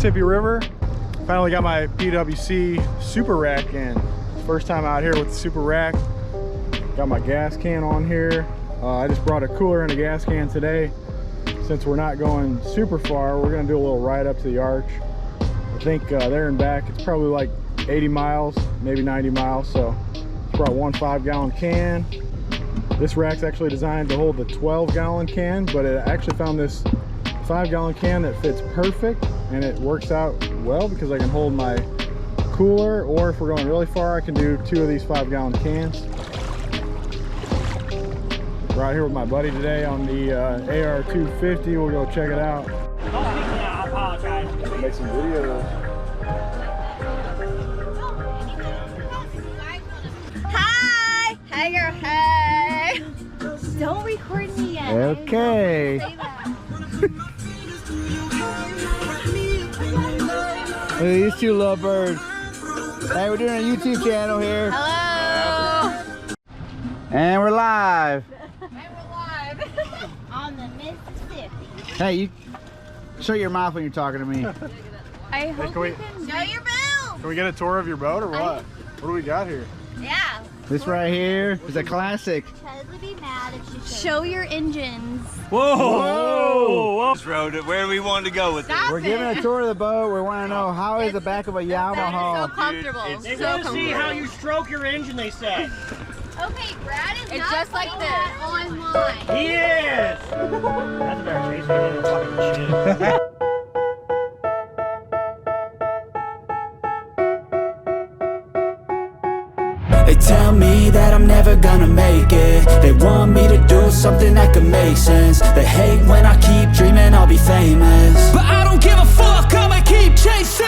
Mississippi River. Finally got my PWC Super Rack in. First time out here with the Super Rack. Got my gas can on here. I just brought a cooler and a gas can today. Since we're not going super far, we're gonna do a little ride up to the arch. I think there and back, it's probably like 80 miles, maybe 90 miles. So just brought one 5-gallon can. This rack's actually designed to hold the 12-gallon can, but it actually found this 5-gallon can that fits perfect, and it works out well because I can hold my cooler, or if we're going really far, I can do 2 of these 5-gallon cans. We're out here with my buddy today on the AR250. We'll go check it out. I apologize. Make some videos. Hi! Hey girl, hey! Don't record me yet. Okay. Look at these two little birds. Hey, we're doing a YouTube channel here. Hello! And we're live. And we're live on the Mississippi. Hey, you shut your mouth when you're talking to me. I hope can we- you can show your boat. Can we get a tour of your boat or what? What do we got here? Yeah. This right here is a classic. Chaz would be mad if she show your engines. Whoa! Whoa! This road, where do we want to go with Stop We're giving a tour of the boat. We want to know how is the back of a So Yamaha. comfortable. They so want to see comfortable. how you stroke your engine, they say. Okay, Brad is it's just like this online. He is! That's a better chase. We didn't fucking shit. They tell me that I'm never gonna make it. They want me to do something that could make sense. They hate when I keep dreaming I'll be famous, but I don't give a fuck, I'ma keep chasing.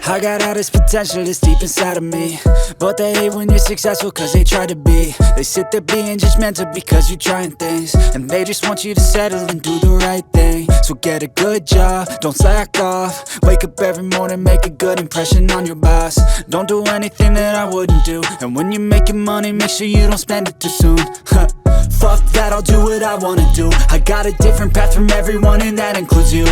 I got all this potential that's deep inside of me, but they hate when you're successful cause they try to be. They sit there being judgmental because you're trying things, and they just want you to settle and do the right thing. So get a good job, don't slack off. Wake up every morning, make a good impression on your boss. Don't do anything that I wouldn't do, and when you're making money, make sure you don't spend it too soon. Fuck that, I'll do what I wanna do. I got a different path from everyone, and that includes you.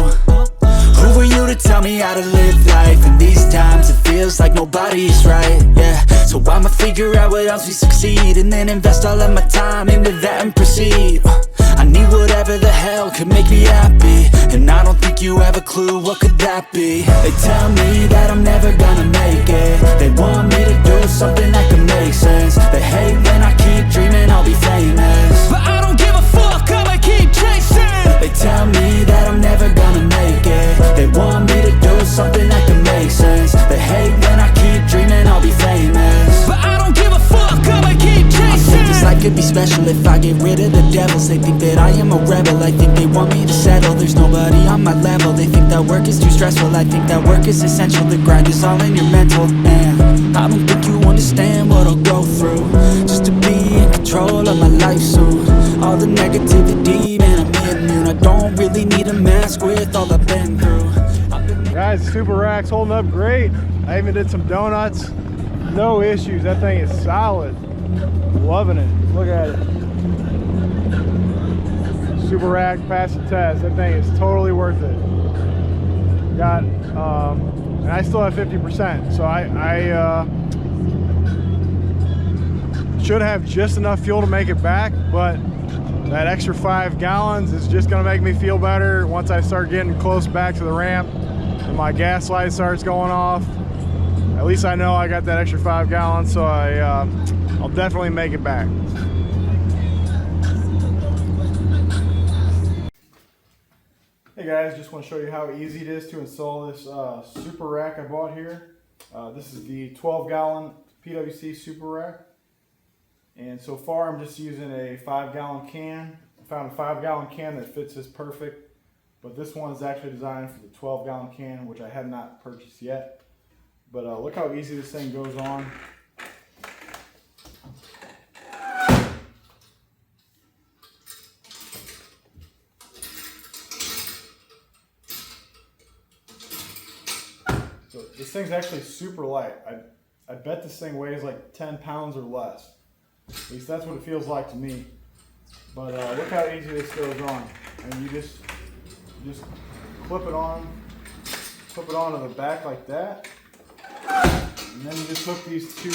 Who are you to tell me how to live life? In these times it feels like nobody is right, yeah. So I'ma figure out what else we succeed, and then invest all of my time into that and proceed. I need whatever the hell could make me happy, and I don't think you have a clue what could that be. They tell me that I'm never gonna make it. They want me to do something that could make sense. They hate when I keep dreaming I'll be famous, but I don't give a fuck, I'ma keep chasing. They tell me that I'm never gonna make it. They want me to do something that can make sense. They hate when I keep dreaming I'll be famous, but I don't give a fuck, I'ma keep chasing. I think this life could be special if I get rid of the devils. They think that I am a rebel, I think they want me to settle. There's nobody on my level, they think that work is too stressful. I think that work is essential, the grind is all in your mental. And I don't think you understand what I'll go through just to be in control of my life soon. All the negativity, man, I'm immune. I don't really need a mask with all I've been through. Guys, Super Rack's holding up great. I even did some donuts. No issues. That thing is solid. Loving it. Look at it. Super Rack passed the test. That thing is totally worth it. Got, and I still have 50%. So I should have just enough fuel to make it back, but that extra 5 gallons is just gonna make me feel better once I start getting close back to the ramp and my gas light starts going off. At least I know I got that extra 5 gallons, so I'll definitely make it back. Hey guys, just want to show you how easy it is to install this Super Rack I bought here. This is the 12-gallon PWC Super Rack. And so far I'm just using a 5-gallon can. I found a 5-gallon can that fits this perfect, but this one is actually designed for the 12-gallon can, which I have not purchased yet. But look how easy this thing goes on. So this thing's actually super light. I bet this thing weighs like 10 pounds or less. At least that's what it feels like to me. But look how easy this goes on. And you just clip it on. Flip it onto the back like that. And then you just hook these two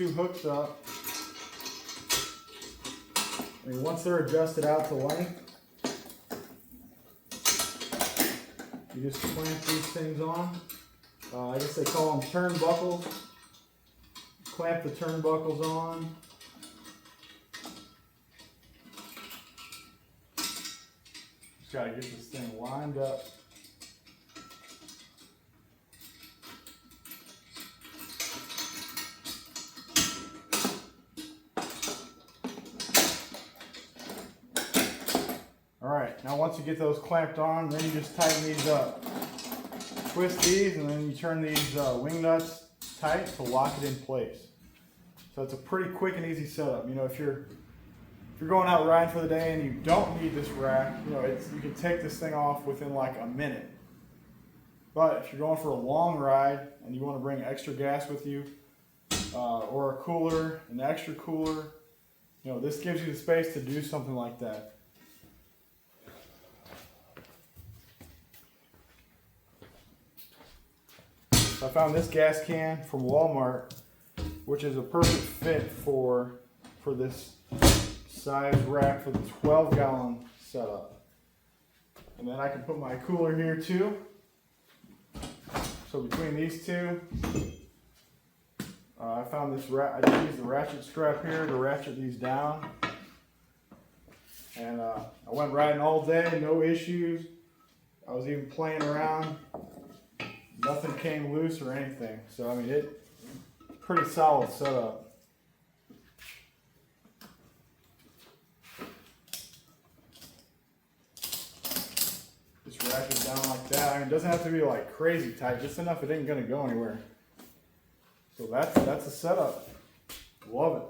hooks up. And once they're adjusted out to length, you just clamp these things on. I guess they call them turnbuckles. Clamp the turnbuckles on. Just got to get this thing lined up. Alright, now once you get those clamped on, then you just tighten these up. Twist these and then you turn these wing nuts tight to lock it in place. So it's a pretty quick and easy setup. You know, if you're going out riding for the day and you don't need this rack, you know, you can take this thing off within like a minute. But if you're going for a long ride and you want to bring extra gas with you, or a cooler, an extra cooler, you know, this gives you the space to do something like that. I found this gas can from Walmart, which is a perfect fit for this size rack for the 12-gallon setup. And then I can put my cooler here too. So between these two, I found this I just used the ratchet strap here to ratchet these down. And I went riding all day, no issues. I was even playing around. Nothing came loose or anything. So I mean, pretty solid setup. Just rack it down like that. I mean, it doesn't have to be like crazy tight, just enough it ain't gonna go anywhere. So that's the setup. Love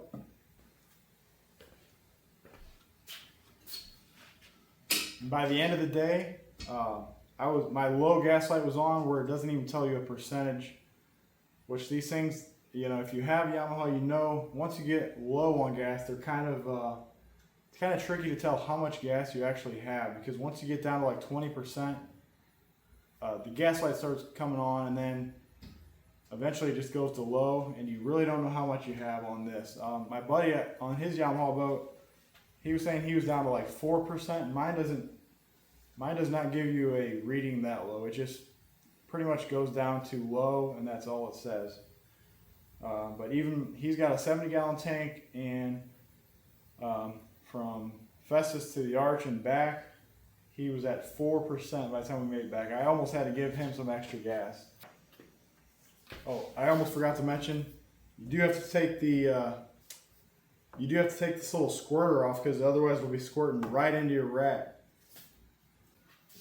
it. And by the end of the day, my low gas light was on where it doesn't even tell you a percentage, which these things, you know, if you have Yamaha, you know, once you get low on gas, they're it's kind of tricky to tell how much gas you actually have, because once you get down to like 20%, the gas light starts coming on, and then eventually it just goes to low, and you really don't know how much you have on this. My buddy on his Yamaha boat, he was saying he was down to like 4%, and mine does not give you a reading that low. It just pretty much goes down to low, and that's all it says. But even he's got a 70-gallon tank, and from Festus to the Arch and back, he was at 4% by the time we made it back. I almost had to give him some extra gas. Oh, I almost forgot to mention, you do have to take this little squirter off, because otherwise it'll be squirting right into your rack.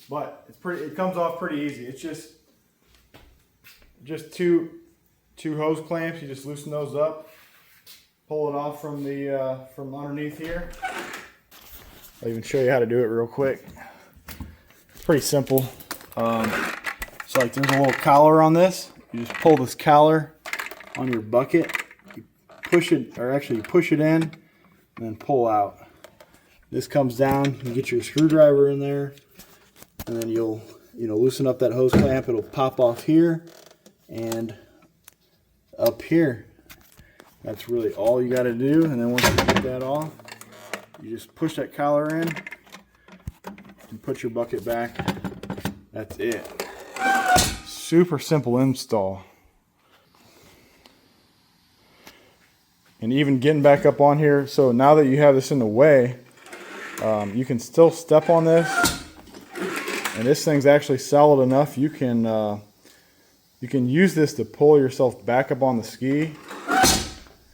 But it comes off pretty easy. It's just two hose clamps. You just loosen those up, pull it off from underneath here. I'll even show you how to do it real quick. It's pretty simple. So like there's a little collar on this. You just pull this collar on your bucket. You push it, or actually you push it in, and then pull out. This comes down. You get your screwdriver in there. And then you'll loosen up that hose clamp. It'll pop off here and up here. That's really all you got to do. And then once you get that off, you just push that collar in and put your bucket back. That's it. Super simple install. And even getting back up on here, so now that you have this in the way, you can still step on this. And this thing's actually solid enough. You can use this to pull yourself back up on the ski.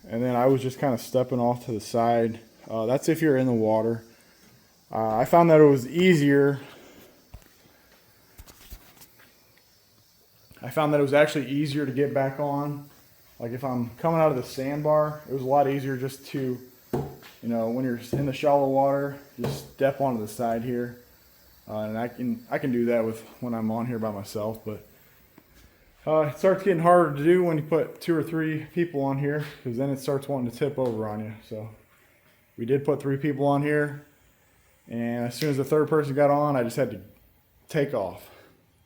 And then I was just kind of stepping off to the side. That's if you're in the water. I found that it was easier. I found that it was actually easier to get back on. Like if I'm coming out of the sandbar, it was a lot easier just to, you know, when you're in the shallow water, just step onto the side here. And I can do that when I'm on here by myself, but it starts getting harder to do when you put 2 or 3 people on here, because then it starts wanting to tip over on you. So we did put 3 people on here, and as soon as the third person got on, I just had to take off.